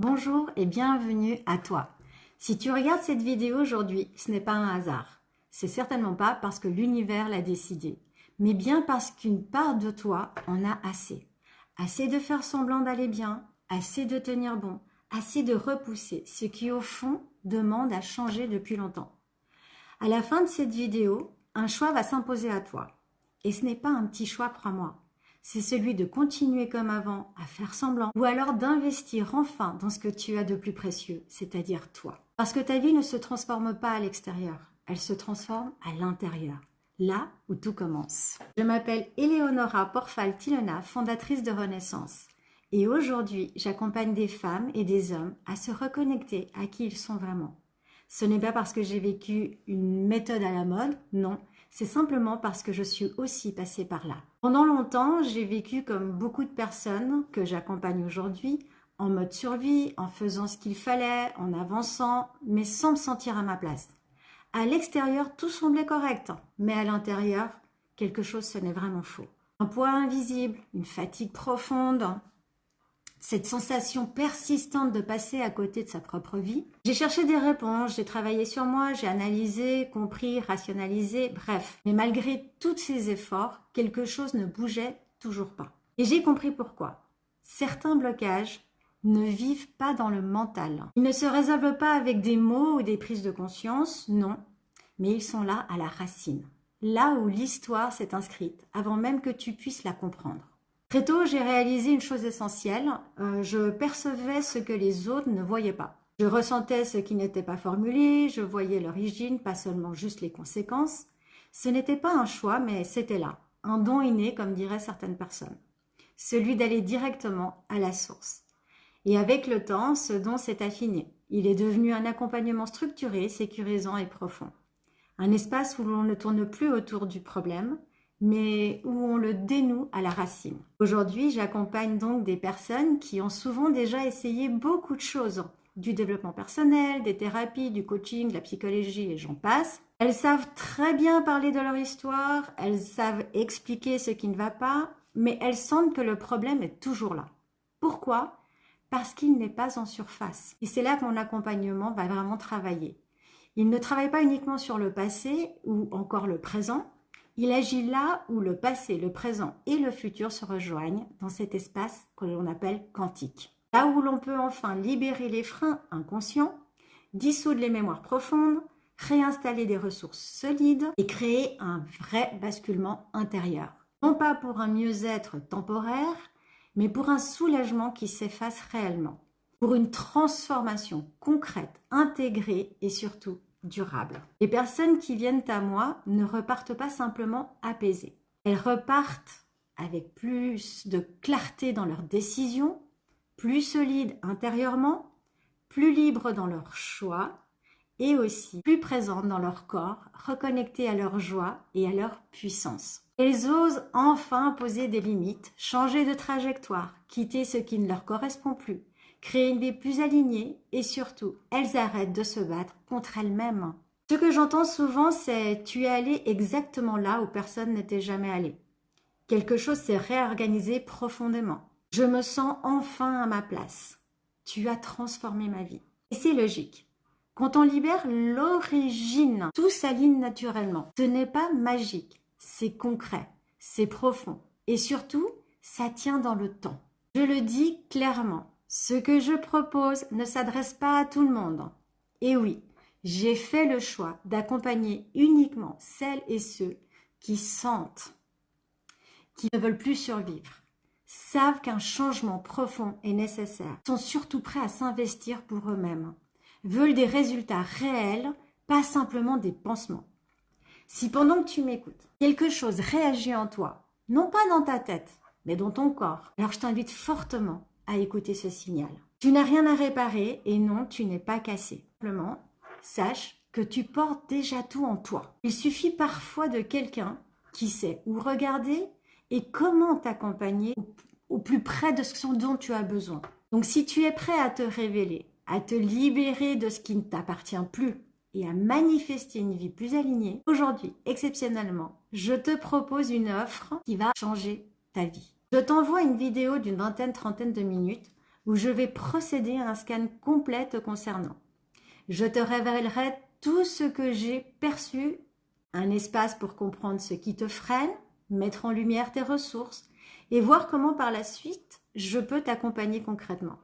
Bonjour et bienvenue à toi. Si tu regardes cette vidéo aujourd'hui, ce n'est pas un hasard. C'est certainement pas parce que l'univers l'a décidé, mais bien parce qu'une part de toi en a assez. Assez de faire semblant d'aller bien, assez de tenir bon, assez de repousser ce qui au fond demande à changer depuis longtemps. À la fin de cette vidéo, un choix va s'imposer à toi. Et ce n'est pas un petit choix, crois-moi. C'est celui de continuer comme avant à faire semblant ou alors d'investir enfin dans ce que tu as de plus précieux, c'est-à-dire toi. Parce que ta vie ne se transforme pas à l'extérieur, elle se transforme à l'intérieur, là où tout commence. Je m'appelle Eleonora Porfal-Tilona, fondatrice de Renaissance. Et aujourd'hui, j'accompagne des femmes et des hommes à se reconnecter à qui ils sont vraiment. Ce n'est pas parce que j'ai vécu une méthode à la mode, non. C'est simplement parce que je suis aussi passée par là. Pendant longtemps, j'ai vécu comme beaucoup de personnes que j'accompagne aujourd'hui, en mode survie, en faisant ce qu'il fallait, en avançant, mais sans me sentir à ma place. À l'extérieur, tout semblait correct, mais à l'intérieur, quelque chose sonnait vraiment faux. Un poids invisible, une fatigue profonde, cette sensation persistante de passer à côté de sa propre vie. J'ai cherché des réponses, j'ai travaillé sur moi, j'ai analysé, compris, rationalisé, bref. Mais malgré tous ces efforts, quelque chose ne bougeait toujours pas. Et j'ai compris pourquoi. Certains blocages ne vivent pas dans le mental. Ils ne se résolvent pas avec des mots ou des prises de conscience, non. Mais ils sont là à la racine. Là où l'histoire s'est inscrite, avant même que tu puisses la comprendre. Très tôt, j'ai réalisé une chose essentielle, je percevais ce que les autres ne voyaient pas. Je ressentais ce qui n'était pas formulé, je voyais l'origine, pas seulement juste les conséquences. Ce n'était pas un choix, mais c'était là, un don inné, comme diraient certaines personnes. Celui d'aller directement à la source. Et avec le temps, ce don s'est affiné. Il est devenu un accompagnement structuré, sécurisant et profond. Un espace où l'on ne tourne plus autour du problème, mais où on le dénoue à la racine. Aujourd'hui, j'accompagne donc des personnes qui ont souvent déjà essayé beaucoup de choses, du développement personnel, des thérapies, du coaching, de la psychologie et j'en passe. Elles savent très bien parler de leur histoire, elles savent expliquer ce qui ne va pas, mais elles sentent que le problème est toujours là. Pourquoi ? Parce qu'il n'est pas en surface. Et c'est là que mon accompagnement va vraiment travailler. Il ne travaille pas uniquement sur le passé ou encore le présent. Il agit là où le passé, le présent et le futur se rejoignent dans cet espace que l'on appelle quantique. Là où l'on peut enfin libérer les freins inconscients, dissoudre les mémoires profondes, réinstaller des ressources solides et créer un vrai basculement intérieur. Non pas pour un mieux-être temporaire, mais pour un soulagement qui s'efface réellement. Pour une transformation concrète, intégrée et surtout durable. Les personnes qui viennent à moi ne repartent pas simplement apaisées. Elles repartent avec plus de clarté dans leurs décisions, plus solides intérieurement, plus libres dans leurs choix et aussi plus présentes dans leur corps, reconnectées à leur joie et à leur puissance. Elles osent enfin poser des limites, changer de trajectoire, quitter ce qui ne leur correspond plus, créer une vie plus alignée et surtout, elles arrêtent de se battre contre elles-mêmes. Ce que j'entends souvent, c'est « tu es allé exactement là où personne n'était jamais allé ». Quelque chose s'est réorganisé profondément. Je me sens enfin à ma place. Tu as transformé ma vie. Et c'est logique. Quand on libère l'origine, tout s'aligne naturellement. Ce n'est pas magique, c'est concret, c'est profond. Et surtout, ça tient dans le temps. Je le dis clairement. Ce que je propose ne s'adresse pas à tout le monde. Et oui, j'ai fait le choix d'accompagner uniquement celles et ceux qui sentent, qui ne veulent plus survivre, savent qu'un changement profond est nécessaire, sont surtout prêts à s'investir pour eux-mêmes, veulent des résultats réels, pas simplement des pansements. Si pendant que tu m'écoutes, quelque chose réagit en toi, non pas dans ta tête, mais dans ton corps, alors je t'invite fortement à écouter ce signal. Tu n'as rien à réparer et non, tu n'es pas cassé. Simplement, sache que tu portes déjà tout en toi. Il suffit parfois de quelqu'un qui sait où regarder et comment t'accompagner au plus près de ce dont tu as besoin. Donc si tu es prêt à te révéler, à te libérer de ce qui ne t'appartient plus et à manifester une vie plus alignée, aujourd'hui, exceptionnellement, je te propose une offre qui va changer ta vie. Je t'envoie une vidéo d'une vingtaine, trentaine de minutes où je vais procéder à un scan complet te concernant. Je te révélerai tout ce que j'ai perçu, un espace pour comprendre ce qui te freine, mettre en lumière tes ressources et voir comment par la suite je peux t'accompagner concrètement.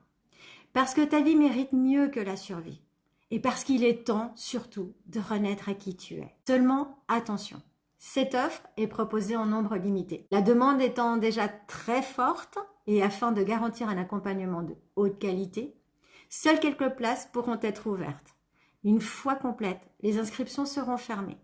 Parce que ta vie mérite mieux que la survie et parce qu'il est temps surtout de renaître à qui tu es. Seulement attention, cette offre est proposée en nombre limité. La demande étant déjà très forte et afin de garantir un accompagnement de haute qualité, seules quelques places pourront être ouvertes. Une fois complète, les inscriptions seront fermées.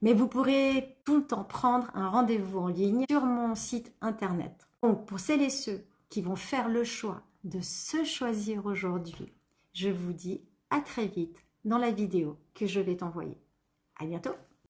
Mais vous pourrez tout le temps prendre un rendez-vous en ligne sur mon site internet. Donc, pour celles et ceux qui vont faire le choix de se choisir aujourd'hui, je vous dis à très vite dans la vidéo que je vais t'envoyer. À bientôt!